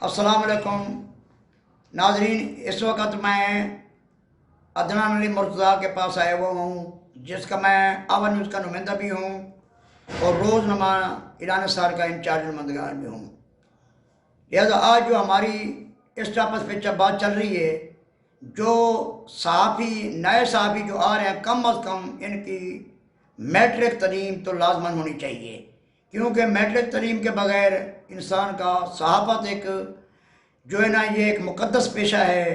अस्सलाम वालेकुम नाजरीन। इस वक्त मैं अदनान अली मुर्तज़ा के पास आया हुआ हूँ, जिसका मैं आवन न्यूज़ का नुमाइंदा भी हूँ और रोज़नामा ईरान सार का इंचार्ज नुमाइंदगार भी हूँ। लिहाजा आज जो हमारी इस टापस पे बात चल रही है, जो सहाफ़ी नए सहाफ़ी जो आ रहे हैं, कम अज़ कम इनकी मैट्रिक तलीम तो लाजमन होनी चाहिए, क्योंकि मैट्रिक तलीम के बग़ैर इंसान का सहाफ़त एक जो है ना, ये एक मुक़द्दस पेशा है।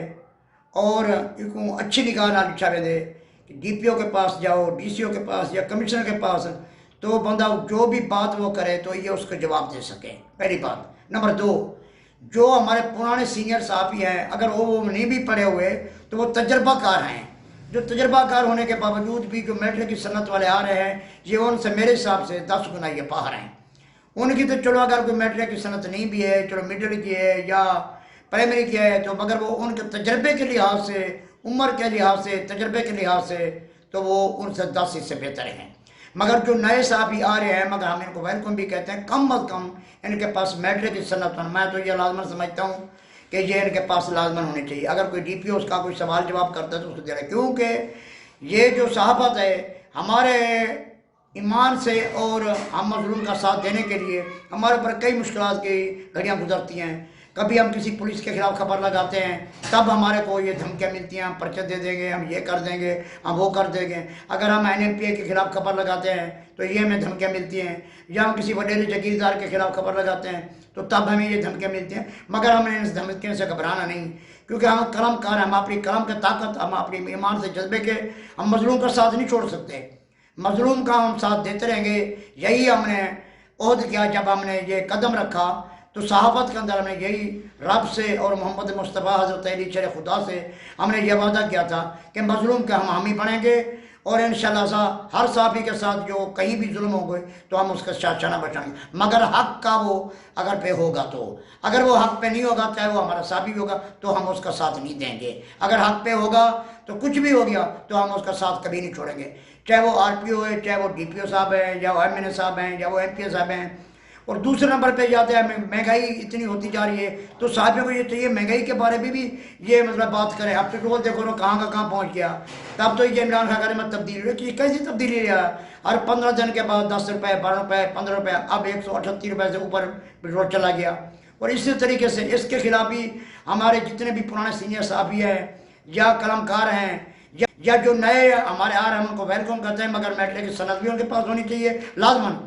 और इनको अच्छी निगाह ना लिखा दे कि DPO के पास जाओ, DCO के पास या कमिश्नर के पास, तो बंदा जो भी बात वो करे तो ये उसको जवाब दे सके। पहली बात। नंबर 2, जो हमारे पुराने सीनियर सहाफ़ी हैं, अगर वो नहीं भी पढ़े हुए तो वो तजर्बाकार हैं, जो तजर्बाकार होने के बावजूद भी जो मैट्रिक की सनत वाले आ रहे हैं, ये उनसे मेरे हिसाब से 10 गुना ये बाहर हैं। उनकी तो चलो अगर कोई मैट्रिक की सनत नहीं भी है, चलो मिडिल की है या प्राइमरी की है, तो मगर वो उनके तजर्बे के लिहाज से, उम्र के लिहाज से, तजर्बे के लिहाज से तो वो उनसे 10 हिस्से बेहतर हैं। मगर जो नए सहाफ़ी आ रहे हैं, मगर हम इनको वेलकम भी कहते हैं, कम अज़ कम इनके पास मैट्रिक की सनत होना, मैं तो ये लाजमन समझता हूँ कि ये इनके पास लाजमन होनी चाहिए। अगर कोई DPO उसका कोई सवाल जवाब करता है तो उसको दे रहा है, क्योंकि ये जो सहाफ़त है हमारे ईमान से और हम मज़लूम का साथ देने के लिए हमारे ऊपर कई मुश्किलात की घड़ियाँ गुजरती हैं। कभी हम किसी पुलिस के खिलाफ खबर लगाते हैं, तब हमारे को ये धमकियाँ मिलती हैं, हम पर्चे दे देंगे, हम ये कर देंगे, हम वो कर देंगे। अगर हम NMPA के खिलाफ खबर लगाते हैं तो ये हमें धमकियाँ मिलती हैं, या हम किसी वडेरे जागीरदार के खिलाफ खबर लगाते हैं तो तब हमें ये धमकियाँ मिलती हैं। मगर हमें इस धमकियों से घबराना नहीं, क्योंकि हम कलमकार, हम अपनी कलम की ताकत, हम अपनी ईमान से जज्बे के, हम मजलूम का साथ नहीं छोड़ सकते। मजलूम का हम साथ देते रहेंगे। यही हमने ओहद किया जब हमने ये कदम रखा, तो सहाफ़त के अंदर हमने यही रब से और मोहम्मद मुस्तफ़ा हज़रत अली शेर खुदा से हमने ये वादा किया था कि मजलूम के हम हामी बनेंगे, और इंशाअल्लाह हर सहाफ़ी के साथ जो कहीं भी जुल्म हो गए तो हम उसका शाना बचाएंगे, मगर हक़ का वो अगर पे होगा तो। अगर वो हक़ पे नहीं होगा, चाहे वो हमारा सहाफ़ी भी होगा, तो हम उसका साथ नहीं देंगे। अगर हक़ पे होगा तो कुछ भी हो गया तो हम उसका साथ कभी नहीं छोड़ेंगे, चाहे वो RPO है, चाहे वो DPO साहब है, या वो MNA साहब हैं, या वो MPA साहब हैं। और दूसरे नंबर पे जाते हैं, महंगाई इतनी होती जा रही है, तो साथियों को ये चाहिए महंगाई के बारे में भी ये मतलब बात करें। अब पेट्रोल देखो ना कहाँ का कहाँ पहुँच गया। तब तो ये इमरान खान में तब्दीली हुई कि कैसी तब्दीली है, हर 15 दिन के बाद 10 रुपये, 12 रुपये, 15 रुपये, अब 138 रुपये से ऊपर पेट्रोल चला गया। और इसी तरीके से इसके खिलाफ भी हमारे जितने भी पुराने सीनियर सहाफ़ी हैं या कलमकार हैं या जो नए हमारे आ रहे हैं, उनको वेलकम करते हैं, मगर मैट्रिक की सनद भी उनके पास होनी चाहिए लाजमन।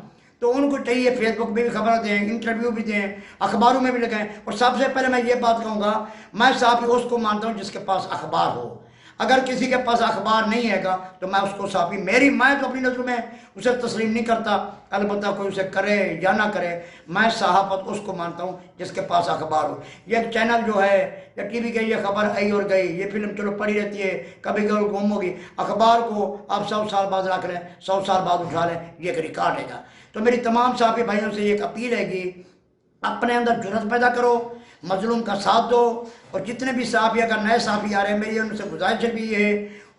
तो उनको चाहिए फेसबुक पे भी खबर दें, इंटरव्यू भी दें, अखबारों में भी लगाएं। और सबसे पहले मैं ये बात कहूँगा, मैं सहाफ़ी उसको मानता हूँ जिसके पास अखबार हो। अगर किसी के पास अखबार नहीं हैगा तो मैं उसको सहाफ़ी, मैं तो अपनी नज़र में उसे तस्लीम नहीं करता, अलबत्ता कोई उसे करे या ना करे, मैं सहाफ़त उसको मानता हूँ जिसके पास अखबार हो। ये चैनल जो है या TV के ये खबर आई और गई, ये फिल्म चलो पड़ी रहती है, कभी कभी गुम होगी। अखबार को आप 100 साल बाद रख लें, 100 साल बाद उठा लें, ये एक रिकॉर्ड है। तो मेरी तमाम सहाफ़ी भाइयों से एक अपील है कि अपने अंदर जुर्रत पैदा करो, मजलूम का साथ दो। और जितने भी सहाफ़ी अगर नए सहाफ़ी आ रहे हैं, मेरी उनसे गुजारिश भी है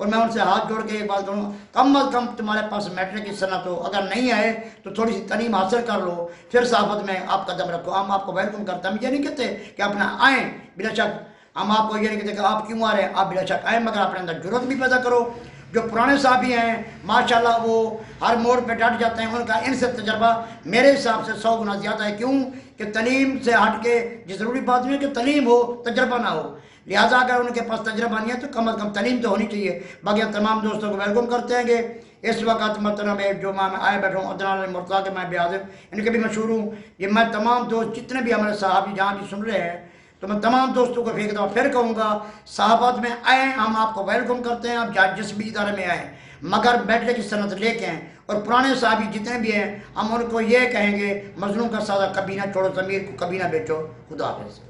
और मैं उनसे हाथ जोड़ के एक बात करूँ, कम अज़ कम तुम्हारे पास मैट्रिक की सनत हो, अगर नहीं आए तो थोड़ी सी तालीम हासिल कर लो, फिर सहाफ़त में आप कदम रखो। हम आपको वेलकम करते हैं, हम ये नहीं कहते कि अपना आएँ, बिला शक हम आपको ये नहीं कहते कि आप क्यों आ रहे हैं, आप बिला शक आएँ, मगर अपने अंदर जुर्रत भी पैदा करो। जो पुराने सहाफ़ी हैं माशाल्लाह वो हर मोड़ पे डट जाते हैं, उनका इनसे तजर्बा मेरे हिसाब से 100 गुना ज़्यादा है। क्यों कि तलीम से हट के जो ज़रूरी बात नहीं है कि तलीम हो, तजर्बा ना हो। लिहाजा अगर उनके पास तजर्बा नहीं है तो कम अज़ कम तलीम तो होनी चाहिए। बाकी तमाम दोस्तों को वेलकम करते हैं कि इस वक्त मतलब जो मैं आए बैठा हूँ अदनान अली मुर्तज़ा के, मैं भी हाज़िर, इनके भी मशहूर हूँ। ये मैं तमाम दोस्त जितने भी हमारे सहाफ़ी जहाँ भी सुन रहे हैं, तो मैं तमाम दोस्तों को एक दफ़ा फिर कहूँगा, सहाफ़त में आए, हम आपको वेलकम करते हैं। आप जिस भी इदारे में आए, मगर मैट्रिक की सनत लेके आएँ। और पुराने सहाफ़ी जितने भी हैं हम उनको ये कहेंगे, मजलूम का सादा कभी ना छोड़ो, ज़मीर को कभी ना बेचो। खुदा हाफ़िज़।